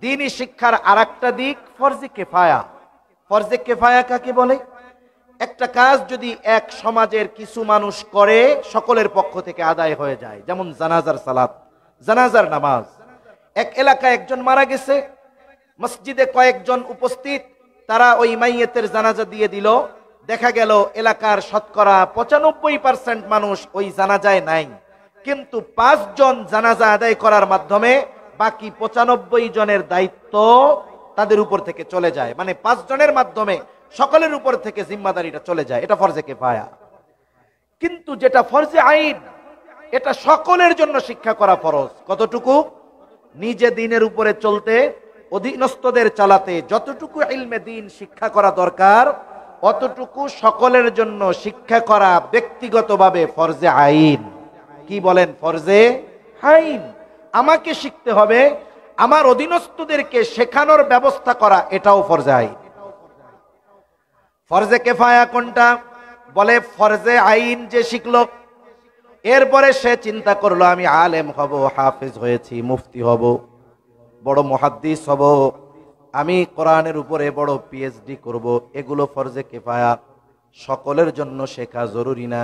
দ্বীনি শিক্ষার আরেকটা দিক ফরজে কেফায়া। ফরজে কেফায়া কাকে বলে? একটা কাজ যদি এক সমাজের কিছু মানুষ করে সকলের পক্ষ থেকে আদায় হয়ে যায়, যেমন জানাজার সালাত, জানাজার নামাজ। এক এলাকায় একজন মারা গেছে, মসজিদে কয়েকজন উপস্থিত, তারা ওই মাইয়েতের জানাজা দিয়ে দিল। দেখা গেল এলাকার শতকরা 95% মানুষ ওই জানাজায় নাই, কিন্তু 5 জন জানাজা আদায় করার মাধ্যমে বাকি 95 জনের দায়িত্ব তাদের উপর থেকে চলে যায়। মানে 5 জনের মাধ্যমে সকলের উপর থেকে জিম্মাদারিটা চলে যায়। এটা ফরজে কিফায়া। কিন্তু যেটা ফরজে আইন, এটা সকলের জন্য শিক্ষা করা ফরজ। কতটুকু? নিজে দ্বীনের উপরে চলতে, অধীনস্থদের চালাতে যতটুকু ইলমে দ্বীন শিক্ষা করা দরকার, অতটুকু সকলের জন্য শিক্ষা করা ব্যক্তিগতভাবে ফরজে আইন। কি বলেন? ফরজে আইন। আমাকে শিখতে হবে, আমার অধীনস্থদেরকে শেখানোর ব্যবস্থা করা, এটাও ফরজে আইন। ফরজে কেফায়া কোনটা? বলে ফরজে আইন যে শিখলো, এরপরে সে চিন্তা করলো আমি আলেম হব, হাফেজ হয়েছি, মুফতি হব, বড় মুহাদ্দিস হব, আমি কোরআনের উপরে বড় পিএইচডি করব। এগুলো ফরজে কেফায়া, সকলের জন্য শেখা জরুরি না।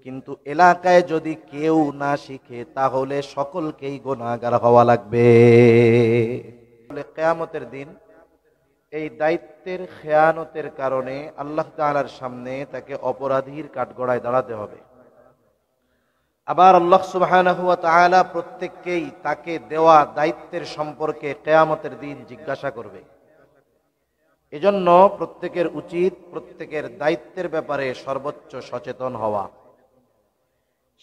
কিন্তু এলাকায় যদি কেউ না শিখে তাহলে সকলকেই গুনাহগার হওয়া লাগবে। কিয়ামতের দিন এই দায়িত্বের খেয়ানতের কারণে আল্লাহ তাআলার সামনে তাকে অপরাধীর কাঠগড়ায় দাঁড়াতে হবে। আবার আল্লাহ সুবহানাহু ওয়া তাআলা প্রত্যেককেই তাকে দেওয়া দায়িত্বের সম্পর্কে কিয়ামতের দিন জিজ্ঞাসা করবে। এজন্য প্রত্যেকের উচিত প্রত্যেকের দায়িত্বের ব্যাপারে সর্বোচ্চ সচেতন হওয়া।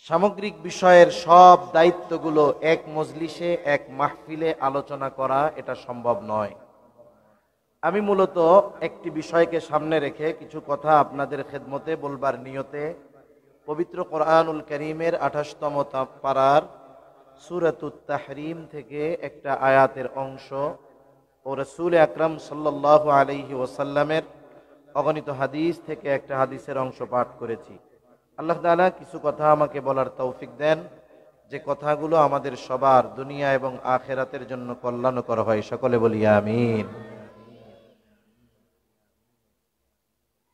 সামগ্রিক বিষয়ের সব দায়িত্বগুলো এক মজলিসে, এক মাহফিলে আলোচনা করা এটা সম্ভব নয়। আমি মূলত একটি বিষয়কে সামনে রেখে কিছু কথা আপনাদের খেদমতে বলবার নিয়তে পবিত্র কোরআনুল কারীমের 28তম পারার সূরাতুত তাহরিম থেকে একটা আয়াতের অংশ ও রাসূল আকরাম সাল্লাল্লাহু আলাইহি ওয়াসাল্লামের অগণিত হাদিস থেকে একটা হাদিসের অংশ পাঠ করেছি। আল্লাহ তাআলা কিছু কথা আমাকে বলার তৌফিক দেন, যে কথাগুলো আমাদের সবার দুনিয়া এবং আখিরাতের জন্য কল্যাণকর হয়। সকলে বলি আমিন।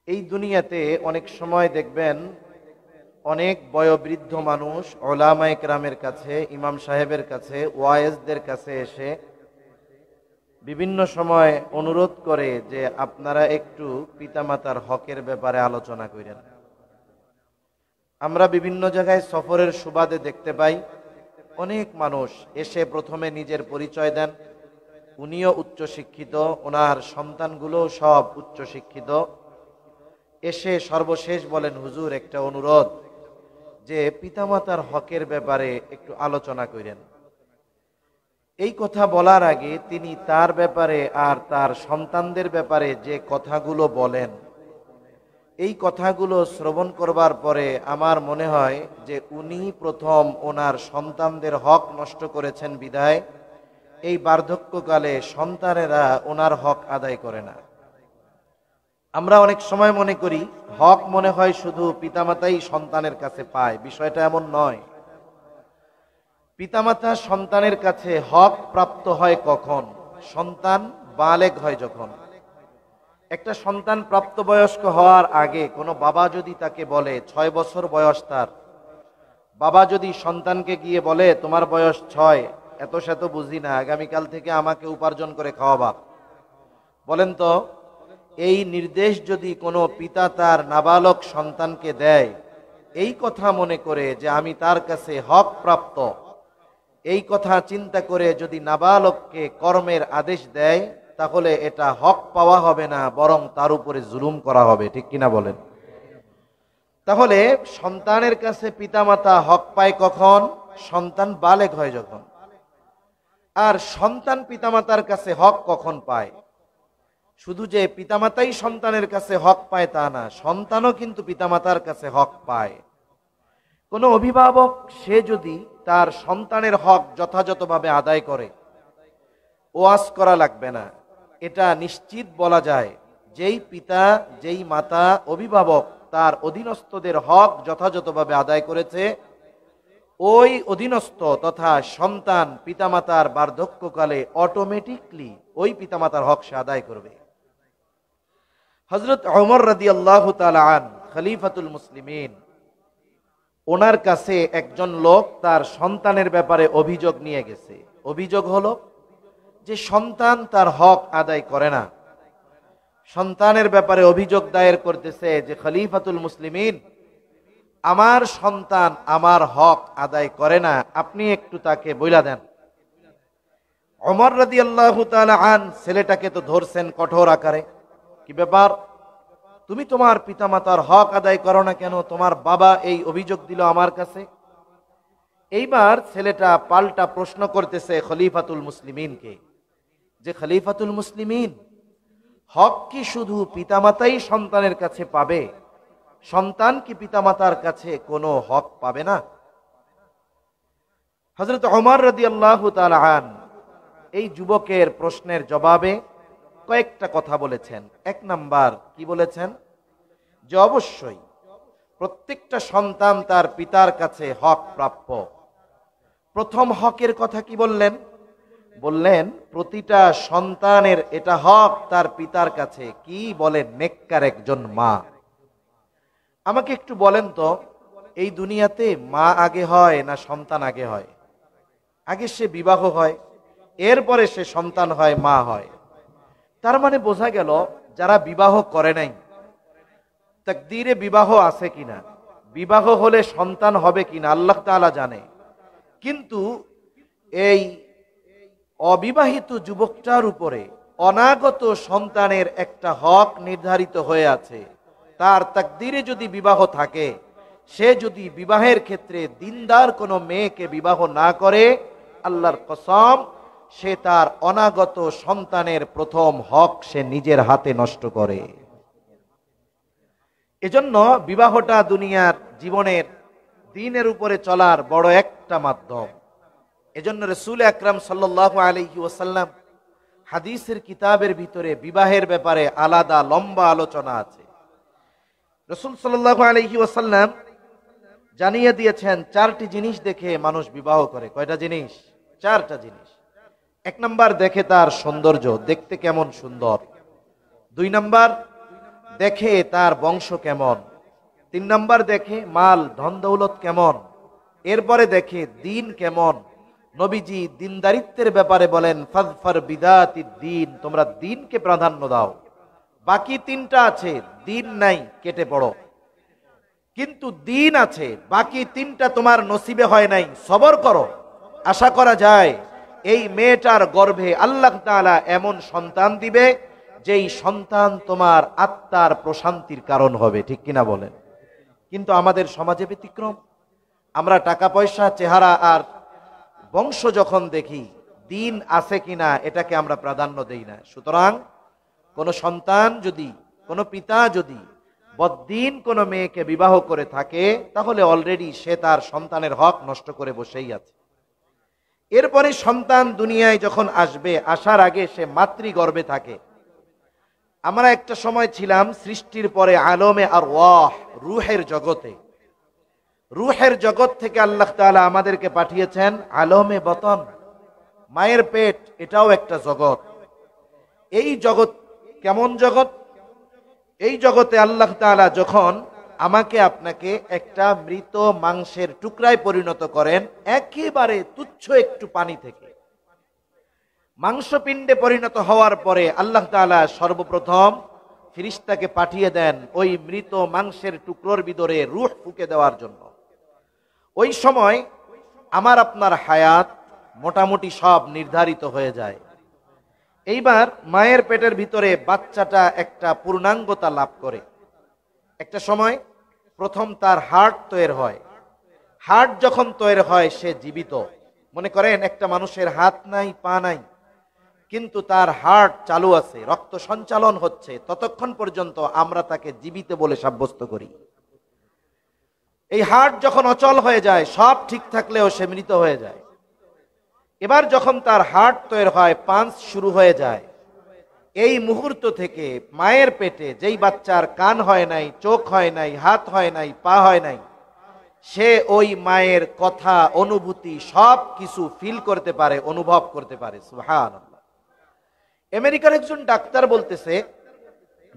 এই দুনিয়াতে অনেক সময় দেখবেন অনেক বয়োবৃদ্ধ মানুষ উলামায়ে কেরামের কাছে, ইমাম সাহেবের কাছে, ওয়াইজদের কাছে এসে বিভিন্ন সময় অনুরোধ করে যে আপনারা একটু পিতামাতার হকের ব্যাপারে আলোচনা করেন। আমরা বিভিন্ন জায়গায় সফরের সুবাদে দেখতে পাই অনেক মানুষ এসে প্রথমে নিজের পরিচয় দেন, উনিও উচ্চশিক্ষিত, ওনার সন্তানগুলো সব উচ্চশিক্ষিত। এসে সর্বশেষ বলেন, হুজুর একটা অনুরোধ, যে পিতামাতার হকের ব্যাপারে একটু আলোচনা করেন। এই কথা বলার আগে তিনি তার ব্যাপারে আর তার সন্তানদের ব্যাপারে যে কথাগুলো বলেন, এই কথাগুলো শ্রবণ করবার পরে আমার মনে হয় যে উনি প্রথম ওনার সন্তানদের হক নষ্ট করেছেন বিধায় এই বার্ধক্যকালে সন্তানেরা ওনার হক আদায় করে না। আমরা অনেক সময় মনে করি হক মনে হয় শুধু পিতামাতাই সন্তানের কাছে পায়। বিষয়টা এমন নয়। পিতামাতা সন্তানের কাছে হক প্রাপ্ত হয় কখন? সন্তান বালেগ হয় যখন। একটা সন্তান প্রাপ্তবয়স্ক হওয়ার আগে কোনো বাবা যদি তাকে বলে, 6 বছর বয়স তার, বাবা যদি সন্তানকে গিয়ে বলে তোমার বয়স 6, এত শত বুঝি না, আগামীকাল থেকে আমাকে উপার্জন করে খাওয়াবা, বলেন তো এই নির্দেশ যদি কোনো পিতা তার নাবালক সন্তানকে দেয়, এই কথা মনে করে যে আমি তার কাছে হক প্রাপ্ত, এই কথা চিন্তা করে যদি নাবালককে কর্মের আদেশ দেয়, তাহলে এটা হক পাওয়া হবে না, বরং তার উপরে জুলুম করা হবে। ঠিক কিনা বলেন? তাহলে সন্তানের কাছে পিতামাতা হক পায় কখন? সন্তান বালেগ হয় যখন। আর সন্তান পিতামাতার কাছে হক কখন পায়? শুধু যে পিতামাতাই সন্তানের কাছে হক পায় তা না, সন্তানও কিন্তু পিতামাতার কাছে হক পায়। কোনো অভিভাবক সে যদি তার সন্তানের হক যথাযথভাবে আদায় করে, ওয়াজ করা লাগবে না, এটা নিশ্চিত বলা যায় যেই পিতা, যেই মাতা, অভিভাবক তার অধীনস্থদের হক যথাযথভাবে আদায় করেছে, ওই অধীনস্থ তথা সন্তান পিতামাতার বার্ধক্যকালে অটোমেটিকলি ওই পিতামাতার হক সে আদায় করবে। হযরত ওমর রাদিয়াল্লাহু তাআলা আন খলিফাতুল মুসলিমিন, ওনার কাছে একজন লোক তার সন্তানের ব্যাপারে অভিযোগ নিয়ে গেছে। অভিযোগ হলো যে সন্তান তার হক আদায় করে না। সন্তানের ব্যাপারে অভিযোগ দায়ের করতেছে যে খলিফাতুল মুসলিমিন, আমার সন্তান আমার হক আদায় করে না, আপনি একটু তাকে বইলা দেন। ওমর রাদিয়াল্লাহু তাআলা আন ছেলেটাকে তো ধরছেন কঠোর আকারে, কি ব্যাপার, তুমি তোমার পিতামাতার হক আদায় করো না কেন? তোমার বাবা এই অভিযোগ দিল আমার কাছে। এইবার ছেলেটা পাল্টা প্রশ্ন করতেছে খলিফাতুল মুসলিমিনকে যে খলিফাতুল মুসলিমিন, হক কি শুধু পিতামাতাই সন্তানের কাছে পাবে? সন্তান কি পিতামাতার কাছে কোনো হক পাবে না? হযরত ওমর রাদিয়াল্লাহু তাআলা আন এই যুবকের প্রশ্নের জবাবে কয়েকটা কথা বলেছেন। এক নাম্বার কি বলেছেন? যে অবশ্যই প্রত্যেকটা সন্তান তার পিতার কাছে হক প্রাপ্য। প্রথম হকের কথা কি বললেন? বললেন প্রতিটা সন্তানের এটা হক তার পিতার কাছে। কি বলেন নেককার একজন মা! আমাকে একটু বলেন তো, এই দুনিয়াতে মা আগে হয় না সন্তান আগে হয়? আগে সে বিবাহ হয়, এরপরে সে সন্তান হয়, মা হয়। তার মানে বোঝা গেল যারা বিবাহ করে নাই, তাকদীরে বিবাহ আছে কিনা, বিবাহ হলে সন্তান হবে কিনা আল্লাহ তাআলা জানে। কিন্তু এই অবিবাহিত যুবকটার উপরে অনাগত সন্তানের একটা হক নির্ধারিত হয়ে আছে। তার তাকদীরে যদি বিবাহ থাকে, সে যদি বিবাহের ক্ষেত্রে দিনদার কোনো মেয়েকে বিবাহ না করে, আল্লাহর কসম সে তার অনাগত সন্তানের প্রথম হক সে নিজের হাতে নষ্ট করে। এজন্য বিবাহটা দুনিয়ার জীবনের দ্বীনের উপরে চলার বড় একটা মাধ্যম। এজন্য রাসূল আকরাম সাল্লাল্লাহু আলাইহি ওয়াসাল্লাম হাদিসের কিতাবের ভিতরে বিবাহের ব্যাপারে আলাদা লম্বা আলোচনা আছে। রাসূল সাল্লাল্লাহু আলাইহি ওয়াসাল্লাম জানিয়ে দিয়েছেন চারটি জিনিস দেখে মানুষ বিবাহ করে। কয়টা জিনিস? চারটা জিনিস। এক নাম্বার দেখে তার সৌন্দর্য, দেখতে কেমন সুন্দর। দুই নাম্বার দেখে তার বংশ কেমন। তিন নাম্বার দেখে মাল ধন দৌলত কেমন। এরপরে দেখে দিন কেমন। নবীজি দিনদারিত্বের ব্যাপারে বলেন ফাযফার বিদাতিদ দ্বীন, তোমরা দিনকে প্রাধান্য দাও। বাকি তিনটা আছে, দিন নাই, কেটে পড়ো। কিন্তু দিন আছে, বাকি তিনটা তোমার নসিবে হয় নাই, সবর করো। আশা করা যায় এই মেয়েটার গর্ভে আল্লাহ তাআলা এমন সন্তান দিবে যেই সন্তান তোমার আত্মার প্রশান্তির কারণ হবে। ঠিক কিনা বলেন? কিন্তু আমাদের সমাজে ব্যতিক্রম। আমরা টাকা পয়সা, চেহারা আর বংশ যখন দেখি, দিন আছে কিনা এটাকে আমরা প্রাধান্য দেই না। সুতরাং কোন সন্তান যদি, কোন পিতা যদি বদ্দিন কোন মেয়েকে বিবাহ করে থাকে, তাহলে অলরেডি সে তার সন্তানের হক নষ্ট করে বসেই আছে। এরপরে সন্তান দুনিয়ায় যখন আসবে, আসার আগে সে মাতৃগর্ভে থাকে। আমরা একটা সময় ছিলাম সৃষ্টির পরে আলমে আর ওয়াহ, রুহের জগতে। রুহের জগৎ থেকে আল্লাহ তাআলা আমাদেরকে পাঠিয়েছেন আলমে বতন, মায়ের পেট, এটাও একটা জগৎ। এই জগৎ কেমন জগৎ? এই জগতে আল্লাহ তাআলা যখন আমাকে আপনাকে একটা মৃত মাংসের টুকরায় পরিণত করেন, একেবারে তুচ্ছ একটু পানি থেকে মাংসপিণ্ডে পরিণত হওয়ার পরে আল্লাহ তাআলা সর্বপ্রথম ফেরেশতাকে পাঠিয়ে দেন ওই মৃত মাংসের টুকরোর ভিতরে রূহ ফুঁকে দেওয়ার জন্য। ওই সময় আমার আপনার হায়াত মোটামুটি সব নির্ধারিত হয়ে যায়। এইবার মায়ের পেটের ভিতরে বাচ্চাটা একটা পূর্ণাঙ্গতা লাভ করে। একটা সময় প্রথম তার হার্ট তৈরি হয়। হার্ট যখন তৈরি হয় সে জীবিত। মনে করেন একটা মানুষের হাত নাই, পা নাই, কিন্তু তার হার্ট চালু আছে, রক্ত সঞ্চালন হচ্ছে, ততক্ষণ পর্যন্ত আমরা তাকে জীবিত বলে সাব্যস্ত করি। এই হার্ট যখন অচল হয়ে যায়, সব ঠিক থাকলেও সে মৃত হয়ে যায়। এবার যখন তার হার্ট তৈরি হয়, পাঞ্চ শুরু হয়ে যায়, এই মুহূর্ত থেকে মায়ের পেটে যেই বাচ্চার কান হয় নাই, চোখ হয় নাই, হাত হয় নাই, পা হয় নাই, সে ওই মায়ের কথা, অনুভূতি সব কিছু ফিল করতে পারে, অনুভব করতে পারে। সুবহানাল্লাহ। আমেরিকার একজন ডাক্তার বলতেছে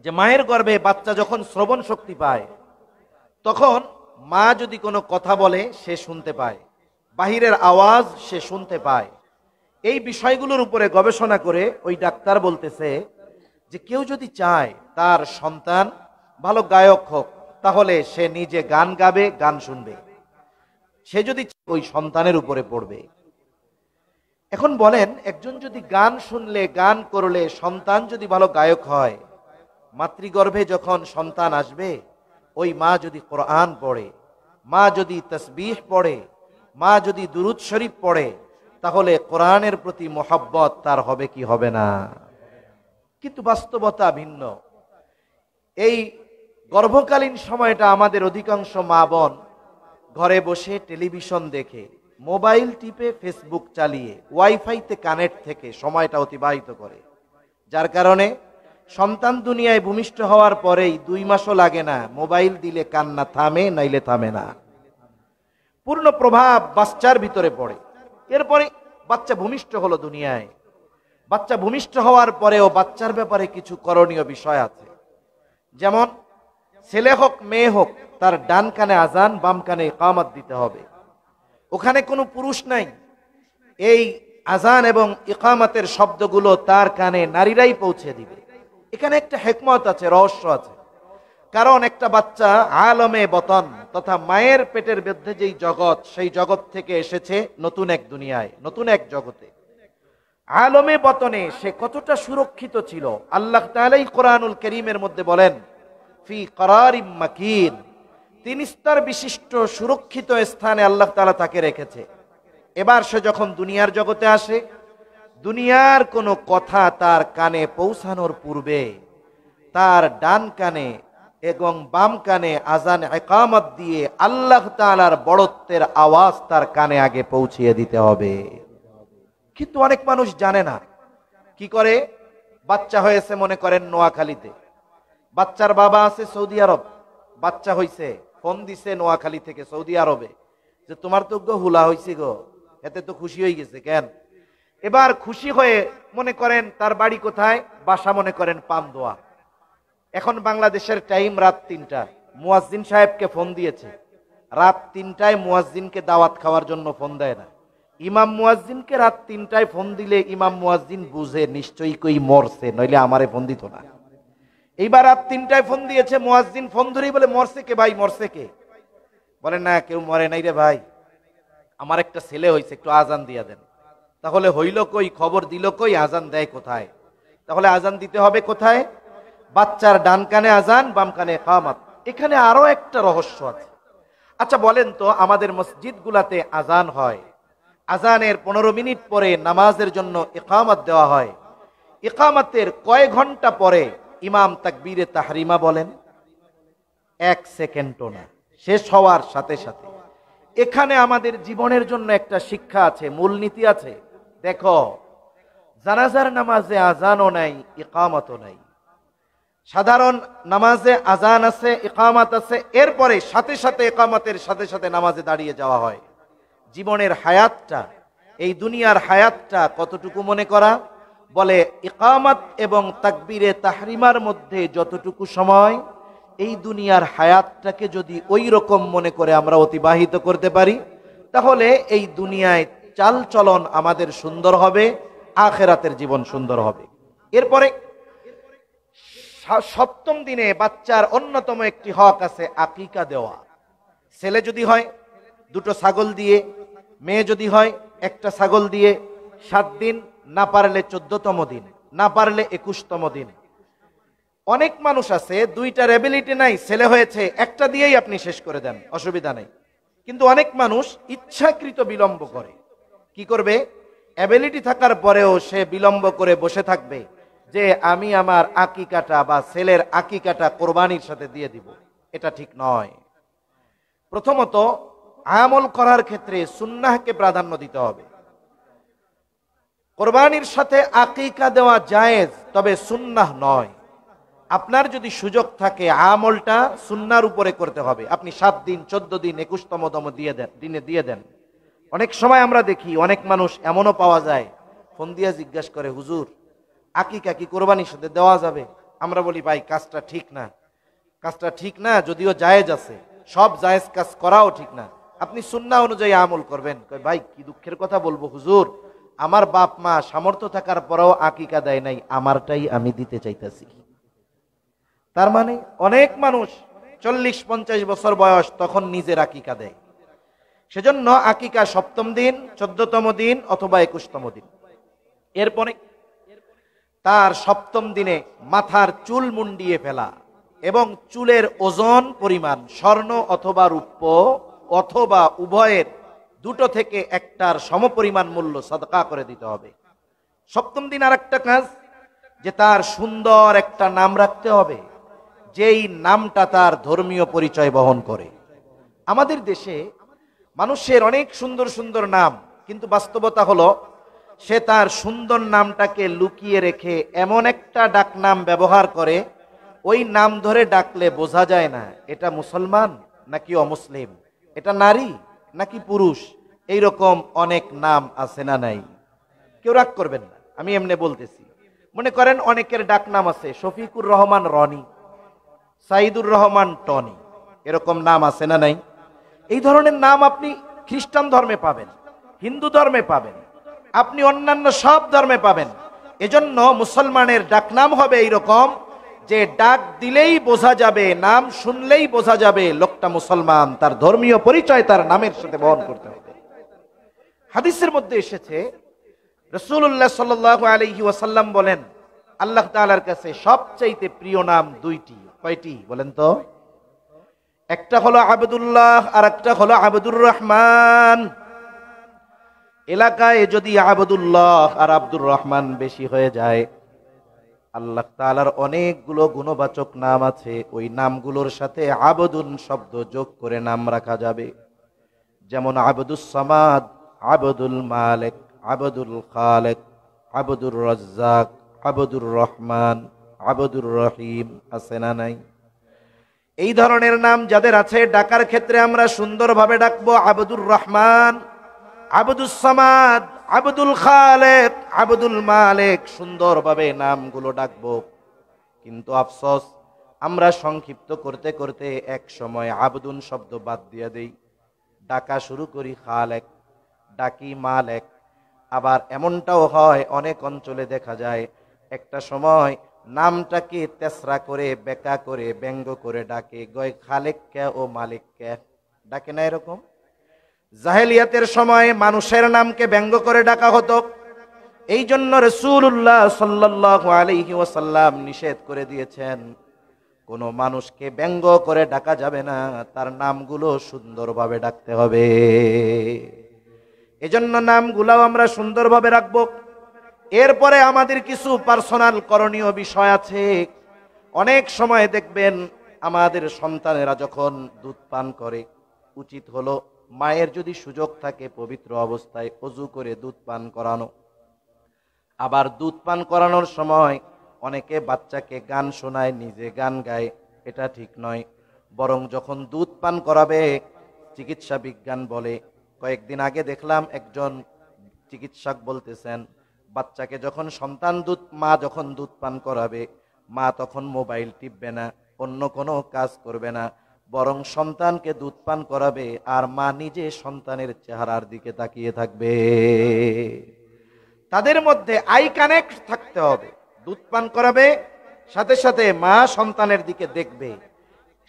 যে মায়ের গর্ভে বাচ্চা যখন শ্রবণ শক্তি পায়, তখন মা যদি কোনো কথা বলে সে শুনতে পায়, বাহিরের আওয়াজ সে শুনতে পায়। এই বিষয়গুলোর উপরে গবেষণা করে ওই ডাক্তার বলতেছে যে কেউ যদি চায় তার সন্তান ভালো গায়ক হোক, তাহলে সে নিজে গান গাবে, গান শুনবে। সে যদি ওই সন্তানের উপরে পড়বে। এখন বলেন, একজন যদি গান শুনলে, গান করলে সন্তান যদি ভালো গায়ক হয়, মাতৃগর্ভে যখন সন্তান আসবে, ওই মা যদি কোরআন পড়ে, মা যদি তাসবিহ পড়ে, মা যদি দুরূদ শরীফ পড়ে, তাহলে কোরআনের প্রতি মোহাব্বত তার হবে কি হবে না? কিন্তু বাস্তবতা ভিন্ন। এই গর্ভকালীন সময়টা আমাদের অধিকাংশ মা বোন ঘরে বসে টেলিভিশন দেখে, মোবাইল টিপে, ফেসবুক চালিয়ে, ওয়াইফাইতে কানেক্ট থেকে সময়টা অতিবাহিত করে। যার কারণে সন্তান দুনিয়ায় ভূমিষ্ঠ হওয়ার পরেই 2 মাসও লাগে না, মোবাইল দিলে কান্না থামে, নাইলে থামে না। পূর্ণ প্রভাব বাচ্চার ভিতরে পড়ে। এরপরে বাচ্চা ভূমিষ্ঠ হলো দুনিয়ায়। বাচ্চা ভূমিষ্ঠ হওয়ার পরেও বাচ্চার ব্যাপারে কিছু করণীয় বিষয় আছে। যেমন ছেলে হোক মেয়ে হোক, তার ডান কানে আজান, বাম কানে ইকামত দিতে হবে। ওখানে কোনো পুরুষ নাই। এই আজান এবং ইকামতের শব্দগুলো তার কানে নারীরাই পৌঁছে দিবে। এখানে একটা হিকমত আছে, রহস্য আছে। কারণ একটা বাচ্চা আলমে বতন তথা মায়ের পেটের মধ্যে যেই জগৎ, সেই জগৎ থেকে এসেছে নতুন এক দুনিয়ায়, নতুন এক জগতে। আলমে বতনে সে কতটা সুরক্ষিত ছিল, আল্লাহ তাআলাই কোরআনুল কারীমের মধ্যে বলেন, ফি করারিম মাকিন। 3 স্তর বিশিষ্ট সুরক্ষিত স্থানে আল্লাহ তাআলা তাকে রেখেছে। এবার সে যখন দুনিয়ার জগতে আসে, দুনিয়ার কোনো কথা তার কানে পৌঁছানোর পূর্বে তার ডান কানে এবং বাম কানে আজান ইকামত দিয়ে আল্লাহ তাআলার বড়ত্বের আওয়াজ তার কানে আগে পৌঁছিয়ে দিতে হবে। কিন্তু অনেক মানুষ জানে না। কি করে? বাচ্চা হয়েছে মনে করেন নোয়াখালীতে, বাচ্চার বাবা আছে সৌদি আরব, বাচ্চা হইছে, ফোন দিছে নোয়াখালী থেকে সৌদি আরবে যে তোমার তো গো হুলা হইছে গো, এতে তো খুশি হয়ে গেছে। কেন? এবার খুশি হয়ে মনে করেন তার বাড়ি কোথায়, বাসা মনে করেন পান্দোয়া। এখন বাংলাদেশের টাইম রাত 3টা, মুয়াজ্জিন সাহেবকে ফোন দিয়েছে। রাত 3টায় মুয়াজ্জিনকে দাওয়াত খাওয়ার জন্য ফোন দেয় না। ইমাম মুয়াজ্জিনকে রাত 3টায় ফোন দিলে ইমাম মুয়াজ্জিন বুঝে নিশ্চয়ই কই মরছে, নইলে আমারে ফোন দিত না। এইবার রাত 3টায় ফোন দিয়েছে, মুয়াজ্জিন ফোন ধরেই বলে মরছে কে ভাই, মরছে কে? বলে না কেউ মরে নাই রে ভাই, আমার একটা ছেলে হইছে, একটু আজান দিয়া দেন। তাহলে হইল কই, খবর দিল কই, আজান দেয় কোথায়? তাহলে আজান দিতে হবে কোথায়? বাচ্চার ডান কানে আজান, বাম কানে ইকামত। এখানে আরো একটা রহস্য আছে। আচ্ছা বলেন তো, আমাদের মসজিদগুলাতে আজান হয়, আজানের 15 মিনিট পরে নামাজের জন্য ইকামত দেওয়া হয়। ইকামতের কয় ঘন্টা পরে ইমাম তাকবীরে তাহরিমা বলেন? 1 সেকেন্ডও না, শেষ হওয়ার সাথে সাথে। এখানে আমাদের জীবনের জন্য একটা শিক্ষা আছে, মূলনীতি আছে। দেখো, জানাজার নামাজে আজানও নাই, ইকামতও নাই। সাধারণ নামাজে আজান আছে, ইকামত আছে, এরপরে সাথে সাথে ইকামতের সাথে সাথে নামাজে দাঁড়িয়ে যাওয়া হয়। জীবনের হায়াতটা, এই দুনিয়ার হায়াতটা কতটুকু মনে করা? বলে ইকামত এবং তাকবীরে তাহরিমার মধ্যে যতটুকু সময়, এই দুনিয়ার হায়াতটাকে যদি ওই রকম মনে করে আমরা অতিবাহিত করতে পারি, তাহলে এই দুনিয়ায় চাল চলন আমাদের সুন্দর হবে, আখিরাতের জীবন সুন্দর হবে। এরপরে 7ম দিনে বাচ্চার অন্যতম একটি হক আছে, আকিকা দেওয়া। ছেলে যদি হয় 2টো ছাগল দিয়ে, মেয়ে যদি হয় 1টা ছাগল দিয়ে 7 দিন, না পারলে 14তম দিন, না পারলে 21তম দিন। অনেক মানুষ আছে 2টার এবিলিটি নাই, ছেলে হয়েছে 1টা দিয়েই আপনি শেষ করে দেন, অসুবিধা নেই। কিন্তু অনেক মানুষ ইচ্ছাকৃত বিলম্ব করে। কি করবে? এবিলিটি থাকার পরেও সে বিলম্ব করে বসে থাকবে যে আমি আমার আকিকাটা বা ছেলের আকিকাটা কোরবানির সাথে দিয়ে দিব। এটা ঠিক নয়। প্রথমত, আমল করার ক্ষেত্রে সুন্নাহকে প্রাধান্য দিতে হবে। কোরবানির সাথে আকিকা দেওয়া জায়েজ, তবে সুন্নাহ নয়। আপনার যদি সুযোগ থাকে আমলটা সুন্নার উপরে করতে হবে। আপনি 7 দিন 14 দিন 21তম দিনে দিয়ে দেন। অনেক সময় আমরা দেখি অনেক মানুষ এমনও পাওয়া যায় ফোন দিয়ে জিজ্ঞাসা করে, হুজুর আকিকা কি কোরবানির সাথে দেওয়া যাবে? আমরা বলি ভাই কাজটা ঠিক না, কাজটা ঠিক না, যদিও জায়েজ আছে, সব জায়েজ কাজ করাও ঠিক না, আপনি সুন্নাহ অনুযায়ী আমল করবেন। কই ভাই কি দুঃখের কথা বলবো হুজুর, আমার বাপ মা সামর্থ্য থাকার পরেও আকিকা দেয় নাই, আমারটাই আমি দিতে চাইতেছি। তার মানে অনেক মানুষ 40-50 বছর বয়স তখন নিজের আকিকা দেয়। সেজন্য আকিকা 7ম দিন, 14তম দিন অথবা 21তম দিন। এরপরে তার 7ম দিনে মাথার চুল মুন্ডিয়ে ফেলা এবং চুলের ওজন পরিমাণ স্বর্ণ অথবা রূপ্য অথবা উভয়ের দুটো থেকে একটার সমপরিমাণ মূল্য সাদকা করে দিতে হবে। 7ম দিন আর একটা কাজ, যে তার সুন্দর একটা নাম রাখতে হবে, যেই নামটা তার ধর্মীয় পরিচয় বহন করে। আমাদের দেশে মানুষের অনেক সুন্দর সুন্দর নাম, কিন্তু বাস্তবতা হলো সে তার সুন্দর নামটাকে লুকিয়ে রেখে এমন একটা ডাক নাম ব্যবহার করে, ওই নাম ধরে ডাকলে বোঝা যায় না এটা মুসলমান নাকি অমুসলিম, এটা নারী নাকি পুরুষ। এইরকম অনেক নাম আছে না নাই? কেউ রাগ করবেন না, আমি এমনি বলতেছি। মনে করেন অনেকের ডাক নাম আছে শফিকুর রহমান রনি, সাইদুর রহমান টনি, এরকম নাম আছে না নাই? এই ধরনের নাম আপনি খ্রিস্টান ধর্মে পাবেন, হিন্দু ধর্মে পাবেন, আপনি অন্যান্য সব ধর্মে পাবেন। এজন্য মুসলমানের ডাকনাম হবে এইরকম যে ডাক দিলেই বোঝা যাবে, নাম শুনলেই বোঝা যাবে লোকটা মুসলমান, তার ধর্মীয় পরিচয় তার নামের সাথে বহন করতে হবে। হাদিসের মধ্যে এসেছে রাসূলুল্লাহ সাল্লাল্লাহু আলাইহি ওয়াসাল্লাম বলেন, আল্লাহ তাআলার কাছে সবচাইতে প্রিয় নাম 2টি। কয়টি বলেন তো? একটা হলো আবদুল্লাহ আর একটা হলো আবদুর রহমান। এলাকায় যদি আবদুল্লাহ আর আব্দুর রহমান বেশি হয়ে যায়, আল্লাহ তাআলার অনেকগুলো গুণবাচক নাম আছে, ওই নামগুলোর সাথে আবদুন শব্দ যোগ করে নাম রাখা যাবে। যেমন আবদুস সামাদ, আবদুল মালিক, আবদুল খালেক, আবদুর রাজ্জাক, আবদুর রহমান, আবদুর রহিম, আছে না নাই? এই ধরনের নাম যাদের আছে, ডাকার ক্ষেত্রে আমরা সুন্দরভাবে ডাকবো আবদুর রহমান, আবদুস সামাদ, আবদুল খালেক, আবদুল মালিক, সুন্দরভাবে নামগুলো ডাকবো। কিন্তু আফসোস, আমরা সংক্ষিপ্ত করতে করতে এক সময় আবদুন শব্দ বাদ দিয়ে দেই, ডাকা শুরু করি খালেক, ডাকি মালেক। আবার এমনটাও হয় অনেক অঞ্চলে দেখা যায় একটা সময় নামটাকে তেসরা করে, বেকা করে, ব্যঙ্গ করে ডাকে, গয় খালেক কে ও মালিক কে, ডাকে না এরকম? জাহেলিয়াতের সময় মানুষের নামকে ব্যঙ্গ করে ডাকা হতো। এই জন্য রাসূলুল্লাহ সাল্লাল্লাহু আলাইহি ওয়াসাল্লাম নিষেধ করে দিয়েছেন, কোন মানুষকে ব্যঙ্গ করে ডাকা যাবে না, তার নামগুলো সুন্দরভাবে ডাকতে হবে। এজন্য নামগুলাও আমরা সুন্দরভাবে রাখবো। এরপরে আমাদের কিছু পার্সোনাল করণীয় বিষয় আছে। অনেক সময় দেখবেন আমাদের সন্তানেরা যখন দুধ পান করে, উচিত হলো মায়ের যদি সুযোগ থাকে পবিত্র অবস্থায় ওযু করে দুধ পান করানো। আবার দুধ পান করানোর সময় অনেকে বাচ্চাকে গান শোনায়, নিজে গান গায়, এটা ঠিক নয়। বরং যখন দুধ পান করাবে, চিকিৎসা বিজ্ঞান বলে, কয়েকদিন আগে দেখলাম একজন চিকিৎসক বলতেছেন, বাচ্চাকে যখন মা যখন দুধ পান করাবে, মা তখন মোবাইল টিপবে না, অন্য কোনো কাজ করবে না, বরং সন্তানকে দুধ পান করাবে আর মা নিজে সন্তানের চেহারার দিকে তাকিয়ে থাকবে। তাদের মধ্যে আই কানেক্ট থাকতে হবে। দুধ পান করাবে, সাথে সাথে মা সন্তানের দিকে দেখবে,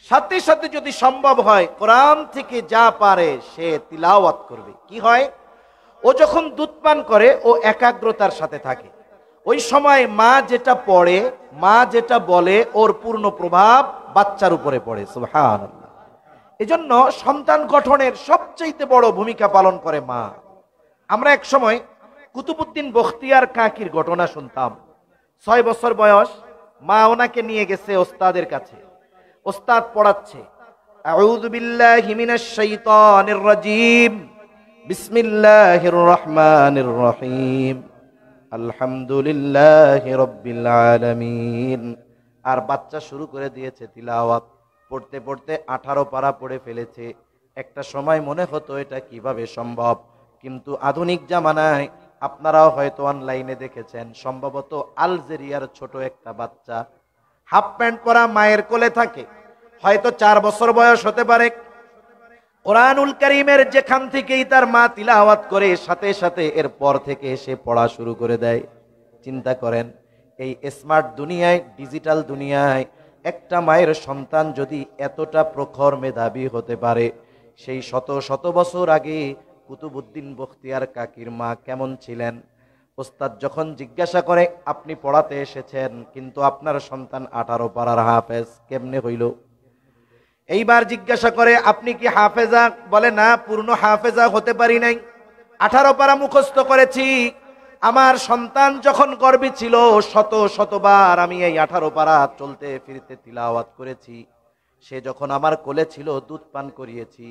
সাথে সাথে যদি সম্ভব হয় কোরআন থেকে যা পারে সে তিলাওয়াত করবে। কি হয়, ও যখন দুধ পান করে ও একাগ্রতার সাথে থাকে, ওই সময় মা যেটা পড়ে, মা যেটা বলে, ওর পূর্ণ প্রভাব বাচ্চার উপরে পড়ে। সুবহানাল্লাহ। এজন্য সন্তান গঠনের সবচেয়ে বড় ভূমিকা পালন করে মা। আমরা এক সময় কুতুবউদ্দিন বখতিয়ার কাকির ঘটনা শুনতাম। 6 বছর বয়স, মা ওনাকে নিয়ে গেছে ওস্তাদের কাছে, ওস্তাদ পড়াচ্ছে, আউযু বিল্লাহি মিনাশ শাইতানির রাজীম, বিসমিল্লাহির রহমানির রহিম, আলহামদুলিল্লাহি রাব্বিল আলামিন, আর বাচ্চা শুরু করে দিয়েছে তিলাওয়াত, পড়তে পড়তে 18 পারা পড়ে ফেলেছে। একটা সময় মনে হতো এটা কিভাবে সম্ভব, কিন্তু আধুনিক জামানায় আপনারাও হয়তো অনলাইনে দেখেছেন, সম্ভবত আলজেরিয়ার ছোট একটা বাচ্চা হাফ প্যান্ট পরা মায়ের কোলে থাকে, হয়তো 4 বছর বয়স হতে পারে। কোরআনুল কারীমের যেখান থেকেই তার মা তিলাওয়াত করে, সাথে সাথে এরপর থেকে সে পড়া শুরু করে দেয়। চিন্তা করেন, এই স্মার্ট দুনিয়ায়, ডিজিটাল দুনিয়ায় একটা মায়ের সন্তান যদি এতটা প্রখর মেধাবী হতে পারে, সেই শত শত বছর আগে কুতুবউদ্দিন বখতিয়ার কাকির মা কেমন ছিলেন? ওস্তাদ যখন জিজ্ঞাসা করে, আপনি পড়াতে এসেছেন কিন্তু আপনার সন্তান 18 পারার হাফেজ, কেমনে হইল? এইবার জিজ্ঞাসা করে, আপনি কি হাফেজা? বলে না, পূর্ণ হাফেজা হতে পারি নাই, 18 পারা মুখস্থ করেছি। আমার সন্তান যখন গর্ভে ছিল শত শতবার আমি এই 18 পারা চলতে ফিরতে তিলাওয়াত করেছি। সে যখন আমার কোলে ছিল দুধ পান করিয়েছি,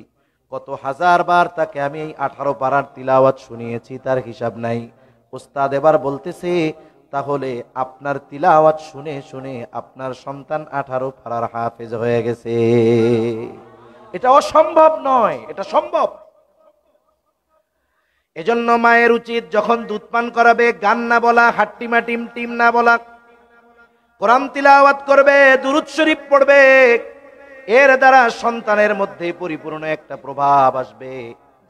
কত হাজার বার তাকে আমি এই 18 পারার তিলাওয়াত শুনিয়েছি, তার হিসাব নাই। উস্তাদ এবার বলতেছে, তাহলে আপনার তিলাওয়াত শুনে শুনে আপনার সন্তান 18 পারার হাফেজ হয়ে গেছে। এটা অসম্ভব নয়, এটা সম্ভব। এজন্য মায়ের উচিত যখন দুধ পান করাবে গান না বলা, হাট্টিমা টিম টিম না বলা, কোরআন তিলাওয়াত করবে, দুরূদ শরীফ পড়বে। এর দ্বারা সন্তানের মধ্যে পরিপূর্ণ একটা প্রভাব আসবে,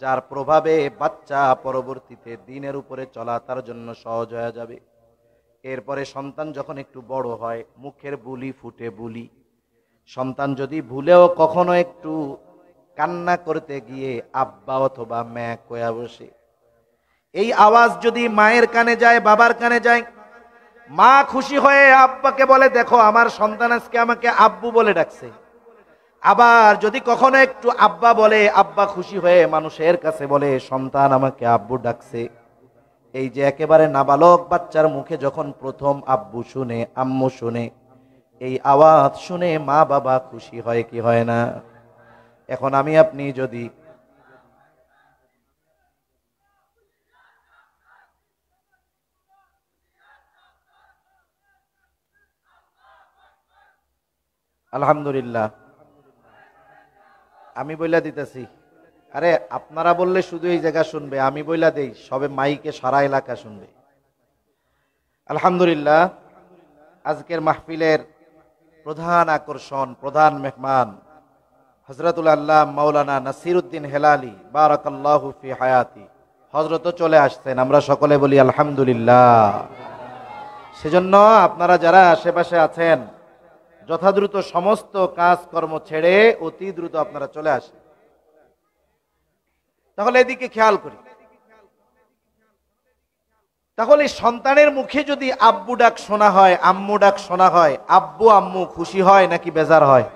যার প্রভাবে বাচ্চা পরবর্তীতে দ্বীনের উপরে চলা তার জন্য সহজ হয়ে যাবে। এরপরে সন্তান যখন একটু বড় হয়, মুখের বুলি ফুটে বুলি। সন্তান যদি ভুলেও কখনো একটু কান্না করতে গিয়ে আব্বা অথবা ম্যা কয়া বসে, এই আওয়াজ যদি মায়ের কানে যায়, বাবার কানে যায়, মা খুশি হয়ে আব্বাকে বলে, দেখো আমার সন্তান আজকে আমাকে আব্বু বলে ডাকছে। আবার যদি কখনো একটু আব্বা বলে, আব্বা খুশি হয়ে মানুষের কাছে বলে, সন্তান আমাকে আব্বু ডাকছে। এই যে একেবারে নাবালক বাচ্চার মুখে যখন প্রথম আব্বু শুনে, আম্মু শুনে, এই আওয়াজ শুনে মা বাবা খুশি হয় কি হয় না? এখন আমি আপনি যদি আলহামদুলিল্লাহ, আমি বইলা দিতেছি, আরে আপনারা বললে শুধু এই জায়গা শুনবে, আমি বইলা দেই সবে মাইকে সারা এলাকা শুনবে। আলহামদুলিল্লাহ, আজকের মাহফিলের প্রধান আকর্ষণ, প্রধান মেহমান হযরতুল আল্লাহ মাওলানা নাসিরউদ্দিন হেলালি বারাকাল্লাহু ফি হায়াতি হযরত চলে আসছেন। আমরা সকলে বলি আলহামদুলিল্লাহ। সেজন্য আপনারা যারা আশেপাশে আছেন, যথাদ্রুত সমস্ত কাজকর্ম ছেড়ে অতি দ্রুত আপনারা চলে আসেন। তাহলে এদিকে খেয়াল করি, তাহলে সন্তানের মুখে যদি আব্বু ডাক শোনা হয়, আম্মু ডাক শোনা হয়, আব্বু আম্মু খুশি হয় নাকি বেজার হয়?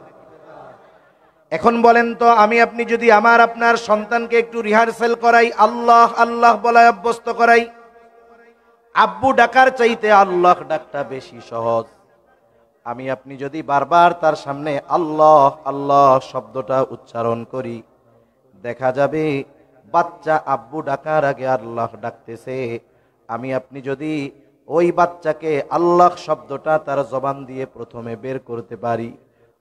এখন বলেন তো, আমি আপনি যদি আমার আপনার সন্তানকে একটু রিহার্সাল করাই, আল্লাহ আল্লাহ বলায় অভ্যস্ত করাই, আব্বু ডাকার চাইতে আল্লাহ ডাকটা বেশি সহজ। আমি আপনি যদি বারবার তার সামনে আল্লাহ আল্লাহ শব্দটা উচ্চারণ করি, দেখা যাবে বাচ্চা আব্বু ডাকার আগে আল্লাহ ডাকতেছে। আমি আপনি যদি ওই বাচ্চাকে আল্লাহ শব্দটা তার জবান দিয়ে প্রথমে বের করতে পারি,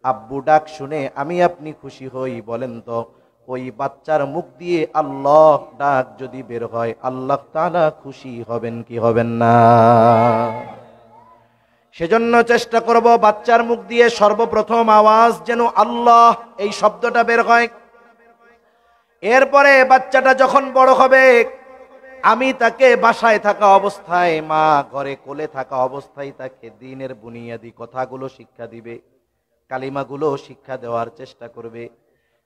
আব্বু ডাক শুনে আমি আপনি খুশি হই, বলেন তো ওই বাচ্চার মুখ দিয়ে আল্লাহ ডাক যদি বের হয়, আল্লাহ তাআলা খুশি হবেন কি হবেন না? সেজন্য চেষ্টা করব বাচ্চার মুখ দিয়ে সর্বপ্রথম আওয়াজ যেন আল্লাহ এই শব্দটা বের হয়। এরপরে বাচ্চাটা যখন বড় হবে, আমি তাকে বাসায় থাকা অবস্থায়, মা ঘরে কোলে থাকা অবস্থায় তাকে দ্বীনের বুনিয়াদি কথাগুলো শিক্ষা দিবে, কালিমাগুলো শিক্ষা দেওয়ার চেষ্টা করবে।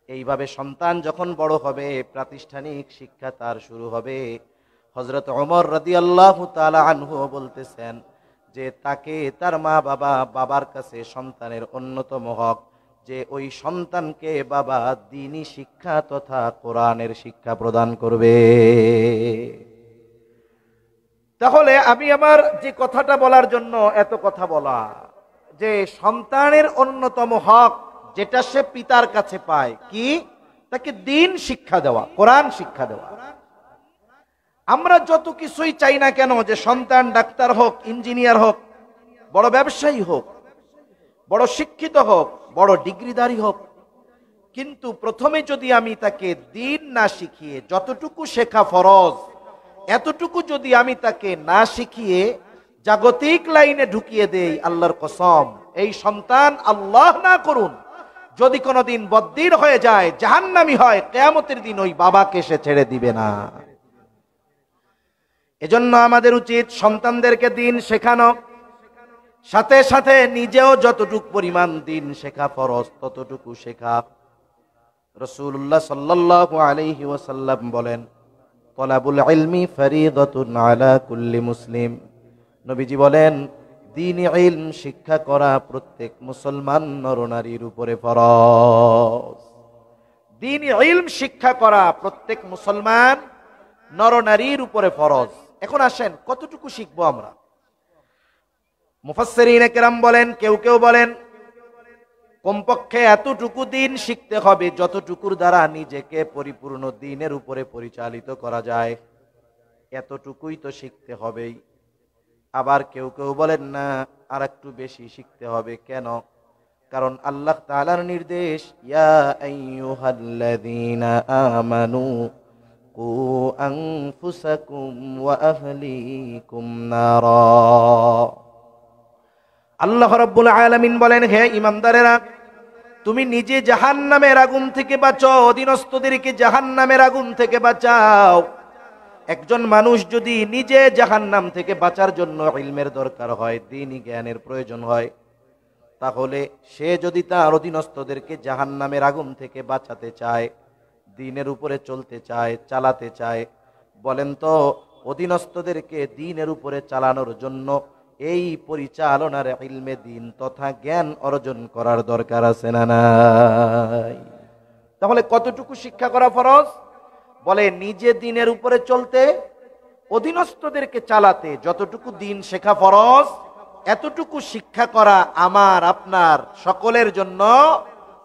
এইভাবে সন্তান যখন বড় হবে, প্রাতিষ্ঠানিক শিক্ষা তার শুরু হবে। হযরত ওমর রাদিয়াল্লাহু তাআলা আনহু বলতেছেন যে তাকে তার মা বাবা, বাবার কাছে সন্তানের অন্যতম হক যে ওই সন্তানকে বাবা দ্বীনি শিক্ষা তথা কোরআনের শিক্ষা প্রদান করবে। তাহলে আমি আমার যে কথাটা বলার জন্য এত কথা বলা, যে সন্তানের অন্যতম হক যেটা সে পিতার কাছে পায়, কি? তাকে দ্বীন শিক্ষা দেওয়া, কোরআন শিক্ষা দেওয়া। আমরা যত কিছুই চাই না কেন যে সন্তান ডাক্তার হোক, ইঞ্জিনিয়ার হোক, বড় ব্যবসায়ী হোক, বড় শিক্ষিত হোক, বড় ডিগ্রিধারী হোক, কিন্তু প্রথমে যদি আমি তাকে দ্বীন না শিখিয়ে, যতটুকু শেখা ফরজ এতটুকু যদি আমি তাকে না শিখিয়ে জাগতিক লাইনে ঢুকিয়ে দেই, আল্লাহর কসম এই সন্তান, আল্লাহ না করুন, যদি কোনোদিন বদ্দিন হয়ে যায়, জাহান্নামী হয়, কিয়ামতের দিন ওই বাবাকে সে ছেড়ে দিবে না। এজন্য আমাদের উচিত সন্তানদেরকে দ্বীন শেখানো, সাথে সাথে নিজেও যতটুকু পরিমাণ দ্বীন শেখা ফরজ ততটুকু শেখা। রাসূলুল্লাহ সাল্লাল্লাহু আলাইহি ওয়াসাল্লাম বলেন, তলাবুল ইলমি ফরিদাতুন আলা কুল্লি মুসলিম। নবীজি বলেন, দ্বীনি ইলম শিক্ষা করা প্রত্যেক মুসলমান নরনারীর উপরে ফরজ। দ্বীনি ইলম শিক্ষা করা প্রত্যেক মুসলমান নরনারীর উপরে ফরজ। এখন আসেন, কতটুকু শিখবো আমরা? মুফাসসিরিনে কেরাম বলেন, কেউ কেউ বলেন কমপক্ষে এতটুকু দ্বীন শিখতে হবে যতটুকুর দ্বারা নিজেকে পরিপূর্ণ দ্বীনের উপরে পরিচালিত করা যায়, এতটুকুই তো শিখতে হবেই। আবার কেউ কেউ বলেন না, আর একটু বেশি শিখতে হবে। কেন? কারণ আল্লাহ তাআলার নির্দেশ, ইয়া আইয়ুহাল্লাযীনা আমানু কু আনফুসাকুম ওয়া আহলিকুম নারা। আল্লাহ রাব্বুল আলামিন বলেন, হে ঈমানদারেরা, তুমি নিজে জাহান্নামের আগুন থেকে বাঁচো, অধীনস্থদেরকে জাহান্নামের আগুন থেকে বাঁচাও। একজন মানুষ যদি নিজে জাহান্নাম থেকে বাঁচার জন্য ইলমের দরকার হয়, দ্বীনি জ্ঞানের প্রয়োজন হয়, তাহলে সে যদি তার অধীনস্থদেরকে জাহান্নামের আগুন থেকে বাঁচাতে চায়, দ্বীনের উপরে চলতে চায়, চালাতে চায়, বলেন তো অধীনস্থদেরকে দ্বীনের উপরে চালানোর জন্য এই পরিচালনার ইলমে দ্বীন তথা জ্ঞান অর্জন করার দরকার আছে না নাই? তাহলে কতটুকু শিক্ষা করা ফরজ? বলে নিজে দ্বীনের উপরে চলতে, অধীনস্থদেরকে চালাতে যতটুকু দ্বীন শেখা ফরজ, এতটুকু শিক্ষা করা আমার আপনার সকলের জন্য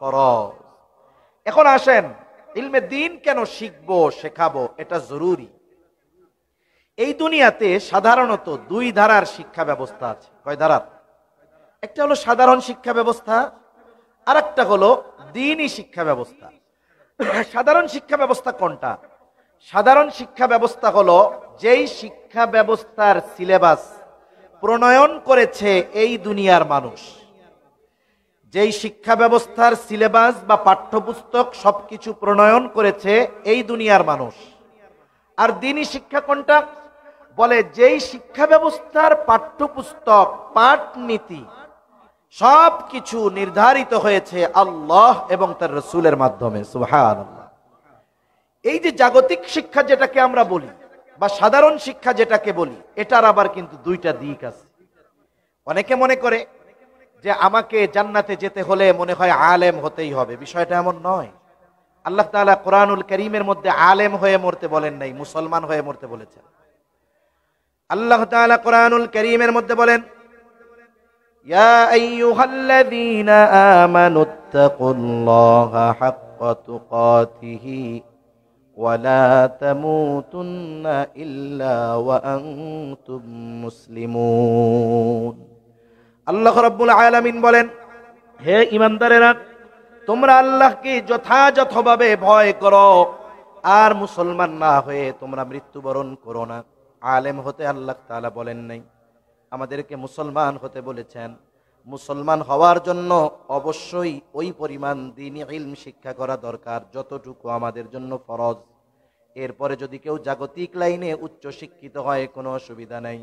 ফরজ। এখন আসেন, ইলমে দ্বীন কেন শিখবো, শেখাবো? এটা জরুরি। এই দুনিয়াতে সাধারণত দুই ধারার শিক্ষা ব্যবস্থা আছে। কয় ধারার? একটা হলো সাধারণ শিক্ষা ব্যবস্থা, আর একটা হলো দ্বীনি শিক্ষা ব্যবস্থা। সাধারণ শিক্ষা ব্যবস্থা কোনটা? সাধারণ শিক্ষা ব্যবস্থা হলো যেই শিক্ষা ব্যবস্থার সিলেবাস প্রণয়ন করেছে এই দুনিয়ার মানুষ, যেই শিক্ষা ব্যবস্থার সিলেবাস বা পাঠ্যপুস্তক সবকিছু প্রণয়ন করেছে এই দুনিয়ার মানুষ। আর দ্বীনি শিক্ষা কোনটা? বলে যেই শিক্ষা ব্যবস্থার পাঠ্যপুস্তক, পাঠনীতি সবকিছু নির্ধারিত হয়েছে আল্লাহ এবং তার রাসূলের মাধ্যমে। সুবহানাল্লাহ। এই যে জাগতিক শিক্ষা যেটাকে আমরা বলি বা সাধারণ শিক্ষা যেটাকে বলি, এটার আবার কিন্তু দুইটা দিক আছে। অনেকে মনে করে যে আমাকে জান্নাতে যেতে হলে মনে হয় আলেম হতেই হবে। বিষয়টা এমন নয়। আল্লাহ তাআলা কোরআনুল কারীমের মধ্যে আলেম হয়ে মরতে বলেন নাই, মুসলমান হয়ে মরতে বলেছেন। আল্লাহ তাআলা কোরআনুল কারীমের মধ্যে বলেন, ইয়া আইয়ুহাল্লাযীনা আমানুত্তাকুল্লাহা হাক্কা তুকাতিহি ওয়া লা তামুতুন্না ইল্লা ওয়া আনতুম মুসলিমুন। আল্লাহ রাব্বুল আলামিন বলেন, হে ঈমানদারেরা, তোমরা আল্লাহকে যথাযথভাবে ভয় করো আর মুসলমান না হয়ে তোমরা মৃত্যুবরণ করো না। আলেম হতে আল্লাহ তাআলা বলেন নাই, আমাদেরকে মুসলমান হতে বলেছেন। মুসলমান হওয়ার জন্য অবশ্যই ওই পরিমাণ দ্বীনি ইলম শিক্ষা করা দরকার যতটুকু আমাদের জন্য ফরজ। এরপরে যদি কেউ জাগতিক লাইনে উচ্চ শিক্ষিত হয় কোনো অসুবিধা নাই।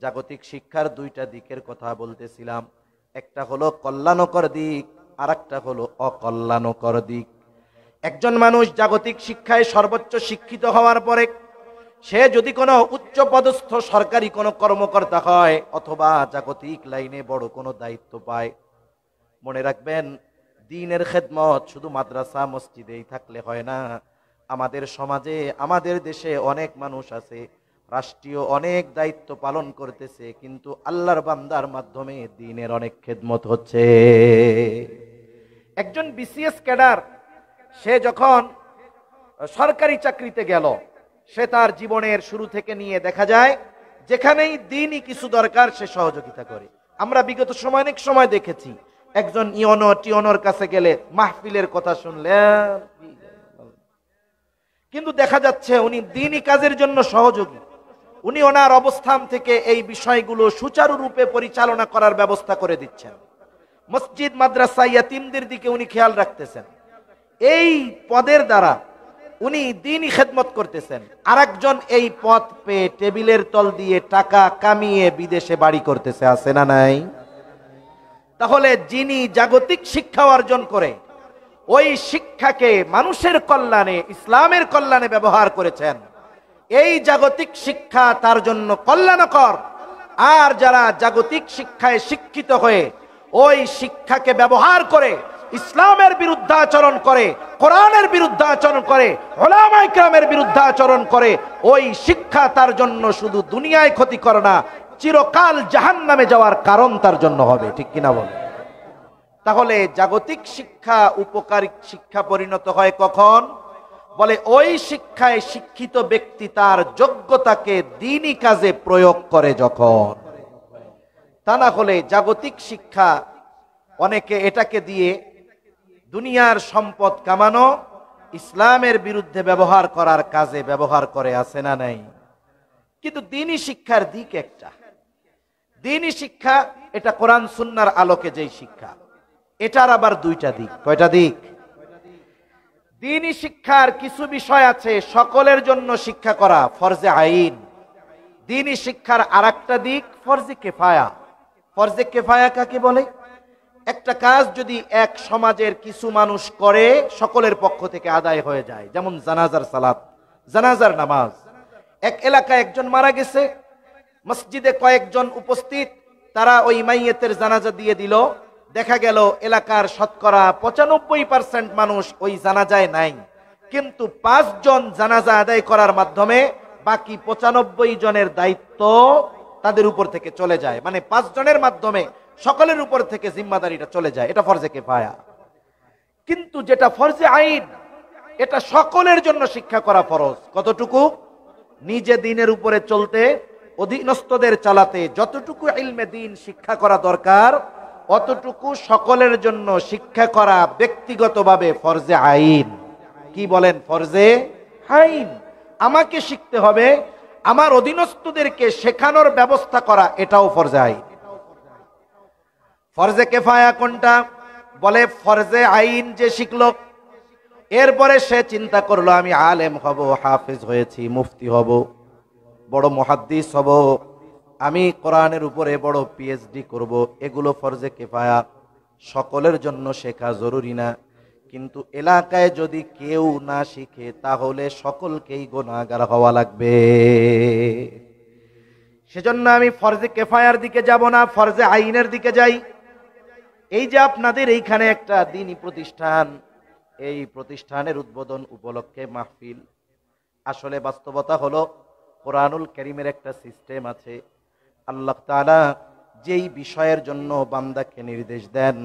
জাগতিক শিক্ষার দুইটা দিকের কথা বলতেছিলাম, একটা হলো কল্যাণকর দিক, আর একটা হলো অকল্যাণকর দিক। একজন মানুষ জাগতিক শিক্ষায় সর্বোচ্চ শিক্ষিত হওয়ার পরে সে যদি কোনো উচ্চ পদস্থ সরকারি কোনো কর্মকর্তা হয় অথবা জাগতিক লাইনে বড় কোনো দায়িত্ব পায়, মনে রাখবেন দ্বীনের খেদমত শুধু মাদ্রাসা মসজিদেই থাকলে হয় না। আমাদের সমাজে, আমাদের দেশে অনেক মানুষ আছে রাষ্ট্রীয় অনেক দায়িত্ব পালন করতেছে, কিন্তু আল্লাহর বান্দার মাধ্যমে দ্বীনের অনেক খেদমত হচ্ছে। একজন বিসিএস ক্যাডার সে যখন সরকারি চাকরিতে গেল, সে তার জীবনের শুরু থেকে নিয়ে দেখা যায় যেখানেই দ্বীনি কিছু দরকার সে সহযোগিতা করে। আমরা বিগত সময় অনেক সময় দেখেছি একজন ইয়নো টিয়নোর কাছে গেলে মাহফিলের কথা শুনলেন, কিন্তু দেখা যাচ্ছে উনি দ্বীনি কাজের জন্য সহযোগী। উনি ওনার অবস্থান থেকে এই বিষয়গুলো সুচারুরূপে পরিচালনা করার ব্যবস্থা করে দিচ্ছেন। মসজিদ মাদ্রাসা ইয়াতিমদের দিকে উনি খেয়াল রাখতেছেন। এই পদের দ্বারা উনি দ্বীনি খেদমত করতেছেন। আরেকজন এই পদ পেয়ে টেবিলের তল দিয়ে টাকা কামিয়ে বিদেশে বাড়ি করতেছে, আছে না নাই? তাহলে যিনি জাগতিক শিক্ষা অর্জন করে ওই শিক্ষাকে মানুষের কল্যাণে, ইসলামের কল্যাণে ব্যবহার করেছেন, এই জাগতিক শিক্ষা তার জন্য কল্যাণকর। আর যারা জাগতিক শিক্ষায় শিক্ষিত হয়ে ওই শিক্ষাকে ব্যবহার করে ইসলামের বিরুদ্ধাচরণ করে, কোরআনের বিরুদ্ধাচরণ করে, উলামায়ে কেরামের বিরুদ্ধাচরণ করে, ওই শিক্ষা তার জন্য শুধু দুনিয়ায় ক্ষতিকর না, চিরকাল জাহান্নামে যাওয়ার কারণ তার জন্য হবে। ঠিক কিনা বলে? তাহলে জাগতিক শিক্ষা উপকারী শিক্ষা পরিণত হয় কখন? বলে ওই শিক্ষায় শিক্ষিত ব্যক্তি তার যোগ্যতাকে দ্বীনি কাজে প্রয়োগ করে যখন। তা না হলে জাগতিক শিক্ষা অনেকে এটাকে দিয়ে দুনিয়ার সম্পদ কামানো, ইসলামের বিরুদ্ধে ব্যবহার করার কাজে ব্যবহার করে, আছে না নাই? কিন্তু দ্বীনি শিক্ষার দিক একটা। দ্বীনি শিক্ষা এটা কোরআন সুন্নাহর আলোকে যেই শিক্ষা, এটার আবার দুইটা দিক। কয়টা দিক? দ্বীনি শিক্ষার কিছু বিষয় আছে সকলের জন্য শিক্ষা করা ফরজে আইন। দ্বীনি শিক্ষার আরেকটা দিক ফরজে কিফায়া। ফরজে কিফায়া কাকে বলে? একটা কাজ যদি এক সমাজের কিছু মানুষ করে সকলের পক্ষ থেকে আদায় হয়ে যায়, যেমন জানাজার সালাত, জানাজার নামাজ। এক এলাকায় একজন মারা গেছে, মসজিদে কয়েকজন উপস্থিত, তারা ওই মাইয়েতের জানাজা দিয়ে দিল। দেখা গেল এলাকার শতকরা 95% মানুষ ওই জানাজায় নাই, কিন্তু 5 জন জানাজা আদায় করার মাধ্যমে বাকি 95 জনের দায়িত্ব তাদের উপর থেকে চলে যায়। মানে 5 জনের মাধ্যমে সকলের উপর থেকে জিম্মাদারিটা চলে যায়। এটা ফরজে কিফায়া। কিন্তু যেটা ফরজে আইন, এটা সকলের জন্য শিক্ষা করা ফরজ। কতটুকু? নিজে দ্বীনের উপরে চলতে, অধীনস্থদের চালাতে যতটুকু ইলমে দ্বীন শিক্ষা করা দরকার, অতটুকু সকলের জন্য শিক্ষা করা ব্যক্তিগতভাবে ফরজে আইন। কি বলেন? ফরজে আইন। আমাকে শিখতে হবে, আমার অধীনস্থদেরকে শেখানোর ব্যবস্থা করা, এটাও ফরজে আইন। ফরজে কিফায়া কোনটা? বলে ফরজে আইন যে শিখলো, এরপরে সে চিন্তা করলো আমি আলেম হব, হাফেজ হয়েছি, মুফতি হব, বড় মুহাদ্দিস হব, আমি কোরআনের উপরে বড় পিএইচডি করব, এগুলো ফরজে কিফায়া, সকলের জন্য শেখা জরুরি না। কিন্তু এলাকায় যদি কেউ না শিখে তাহলে সকলকেই গুনাহগার হওয়া লাগবে। সেজন্য আমি ফরজে কিফায়ার দিকে যাব না, ফরজে আইনের দিকে যাই। এই যে আপনাদের এইখানে একটা দ্বীনি প্রতিষ্ঠান, এই প্রতিষ্ঠানের উদ্বোধন উপলক্ষে মাহফিল, আসলে বাস্তবতা হলো কোরআনুল কারীমের একটা সিস্টেম আছে। আল্লাহ তাআলা যেই বিষয়ের জন্য বান্দাকে নির্দেশ দেন,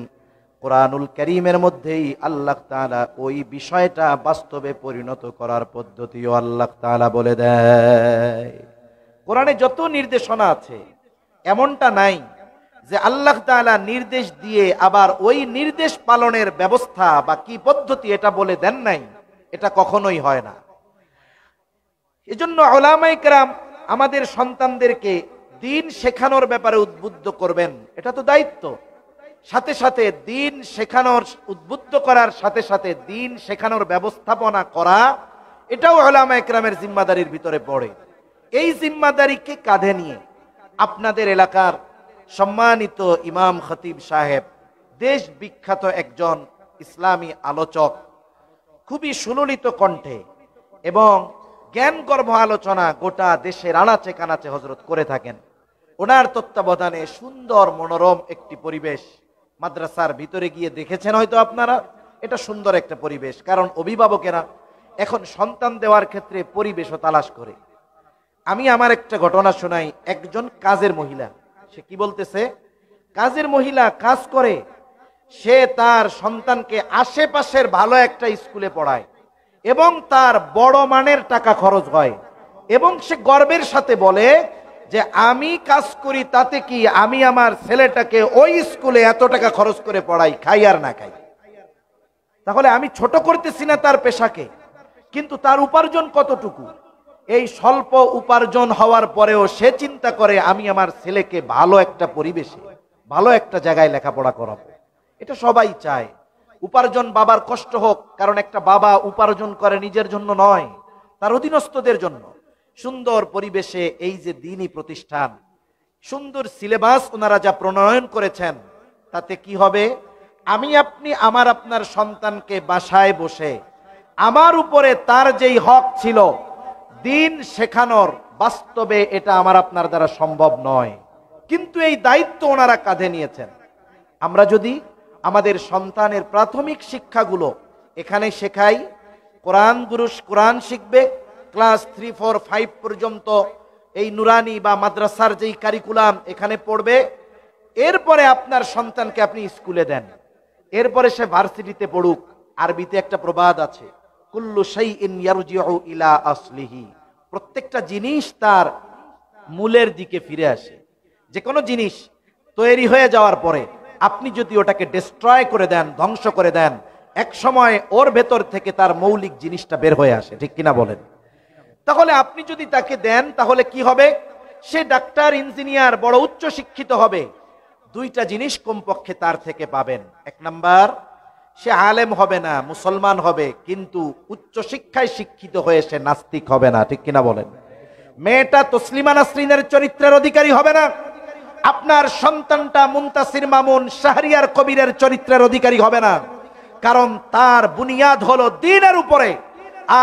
কোরআনুল কারীমের মধ্যেই আল্লাহ তাআলা ওই বিষয়টা বাস্তবে পরিণত করার পদ্ধতিও আল্লাহ তাআলা বলে দেয়। কোরআনে যত নির্দেশনা আছে, এমনটা নাই যে আল্লাহ তাআলা নির্দেশ দিয়ে আবার ওই নির্দেশ পালনের ব্যবস্থা বা কি পদ্ধতি এটা বলে দেন নাই। এটা কখনোই হয় না। এজন্য উলামায়ে কেরাম আমাদের সন্তানদেরকে দ্বীন শেখানোর ব্যাপারে উদ্বুদ্ধ করবেন, এটা তো দায়িত্ব। সাথে সাথে দ্বীন শেখানোর, উদ্বুদ্ধ করার সাথে সাথে দ্বীন শেখানোর ব্যবস্থাপনা করা, এটাও উলামায়ে কেরামের জিম্মাদারির ভিতরে পড়ে। এই জিম্মাদারিকে কাঁধে নিয়ে আপনাদের এলাকার সম্মানিত ইমাম খতিব সাহেব, দেশ বিখ্যাত একজন ইসলামী আলোচক, খুবই সুললিত কণ্ঠে এবং জ্ঞানগর্ভ আলোচনা গোটা দেশের আনাচে কানাচে হযরত করে থাকেন। ওনার তত্ত্বাবধানে সুন্দর মনোরম একটি পরিবেশ, মাদ্রাসার ভিতরে গিয়ে দেখেছেন হয়তো আপনারা, এটা সুন্দর একটা পরিবেশ। কারণ অভিভাবকেরা এখন সন্তান দেওয়ার ক্ষেত্রে পরিবেশও তালাশ করে। আমি আমার একটা ঘটনা শোনাই। একজন কাজের মহিলা, সে কি বলতেছে, কাজের মহিলা কাজ করে, সে তার সন্তানকে আশেপাশের ভালো একটা স্কুলে পড়ায় এবং তার বড় মানের টাকা খরচ হয়, এবং সে গর্বের সাথে বলে যে আমি কাজ করি তাতে কি, আমি আমার ছেলেটাকে ওই স্কুলে এত টাকা খরচ করে পড়াই, খাই আর না খাই। তাহলে আমি ছোট করতেছি না তার পেশাকে, কিন্তু তার উপার্জন কতটুকু? এই স্বল্প উপার্জন হওয়ার পরেও সে চিন্তা করে আমি আমার ছেলেকে ভালো একটা পরিবেশে, ভালো একটা জায়গায় লেখাপড়া করাবো। এটা সবাই চায়। উপার্জন বাবার কষ্ট হোক, কারণ একটা বাবা উপার্জন করে নিজের জন্য নয়, তার অধীনস্থদের জন্য। সুন্দর পরিবেশে এই যে দ্বীনি প্রতিষ্ঠান, সুন্দর সিলেবাস ওনারা যা প্রণয়ন করেছেন, তাতে কি হবে? আমি আপনি আমার আপনার সন্তানকে বাসায় বসে আমার উপরে তার যেই হক ছিল দিন শেখানোর, বাস্তবে এটা আমার আপনার দ্বারা সম্ভব নয়, কিন্তু এই দায়িত্ব ওনারা কাঁধে নিয়েছেন। আমরা যদি আমাদের সন্তানের প্রাথমিক শিক্ষাগুলো এখানে শেখাই, কোরআন গুরুস কোরআন শিখবে, ক্লাস 3, 4, 5 পর্যন্ত এই নুরানি বা মাদ্রাসার যেই কারিকুলাম এখানে পড়বে, এরপরে আপনার সন্তানকে আপনি স্কুলে দেন, এরপরে সে ভার্সিটিতে পড়ুক। আরবিতে একটা প্রবাদ আছে, কুল্লু শাইইন ইয়ারজিউ ইলা আসলিহি, প্রত্যেকটা জিনিস তার মূলের দিকে ফিরে আসে। যে কোনো জিনিস তৈরি হয়ে যাওয়ার পরে আপনি যদি ওটাকে ডিস্ট্রয় করে দেন, ধ্বংস করে দেন, এক সময় ওর ভেতর থেকে তার মৌলিক জিনিসটা বের হয়ে আসে, ঠিক কিনা বলেন? তাহলে আপনি যদি তাকে দেন, তাহলে কি হবে? সে ডাক্তার, ইঞ্জিনিয়ার, বড় উচ্চ শিক্ষিত হবে। দুইটা জিনিস কমপক্ষে তার থেকে পাবেন। এক নাম্বার, সে আলেম হবে না, মুসলমান হবে, কিন্তু উচ্চ শিক্ষায় শিক্ষিত হয়ে সে নাস্তিক হবে না, ঠিক কিনা বলেন? মেয়েটা তসলিমা নাসরিনের চরিত্রের অধিকারী হবে না, আপনার সন্তানটা মুনতাসির মামুন, শাহরিয়ার কবিরের চরিত্রের অধিকারী হবে না, কারণ তার বুনিয়াদ হলো দ্বীনের উপরে।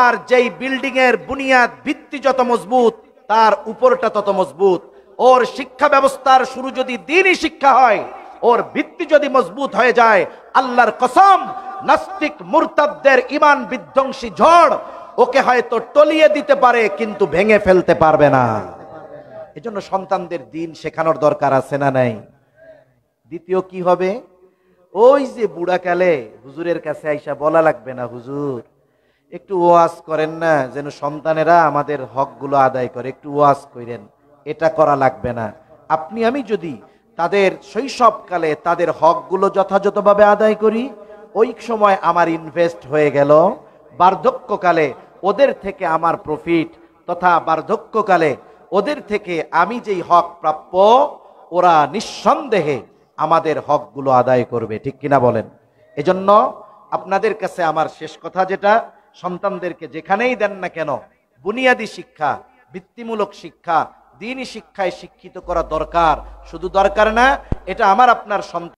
আর যেই বিল্ডিং এর বুনিয়াদ, ভিত্তি যত মজবুত, তার উপরটা তত মজবুত। ওর শিক্ষা ব্যবস্থার শুরু যদি দ্বীনি শিক্ষা হয়, ওর ভিত্তি যদি মজবুত হয়ে যায়, আল্লাহর কসম, নাস্তিক মুরতাদদের ঈমান বিধ্বংসী ঝড় ওকে হয়তো টলিয়ে দিতে পারে, কিন্তু ভেঙে ফেলতে পারবে না। এজন্য সন্তানদের দ্বীন শেখানোর দরকার আছে না নাই? দ্বিতীয় কি হবে? ওই যে বুড়াকালে হুজুরের কাছে আইসা বলা লাগবে না, হুজুর একটু ওয়াজ করেন না, যেন সন্তানেরা আমাদের হকগুলো আদায় করে, একটু ওয়াজ করেন, এটা করা লাগবে না। আপনি আমি যদি তাদের শৈশবকালে তাদের হকগুলো যথাযথভাবে আদায় করি, ওই সময় আমার ইনভেস্ট হয়ে গেল, বার্ধক্যকালে ওদের থেকে আমার প্রফিট, তথা বার্ধক্যকালে ওদের থেকে আমি যেই হক প্রাপ্য, ওরা নিঃসন্দেহে আমাদের হকগুলো আদায় করবে, ঠিক কিনা বলেন? এজন্য আপনাদের কাছে আমার শেষ কথা যেটা, সন্তানদেরকে যেখানেই দেন না কেন, বুনিয়াদী শিক্ষা, ভিত্তিমূলক শিক্ষা, দ্বীনি শিক্ষায় শিক্ষিত করা দরকার। শুধু দরকার না, এটা আমার আপনার সন্তান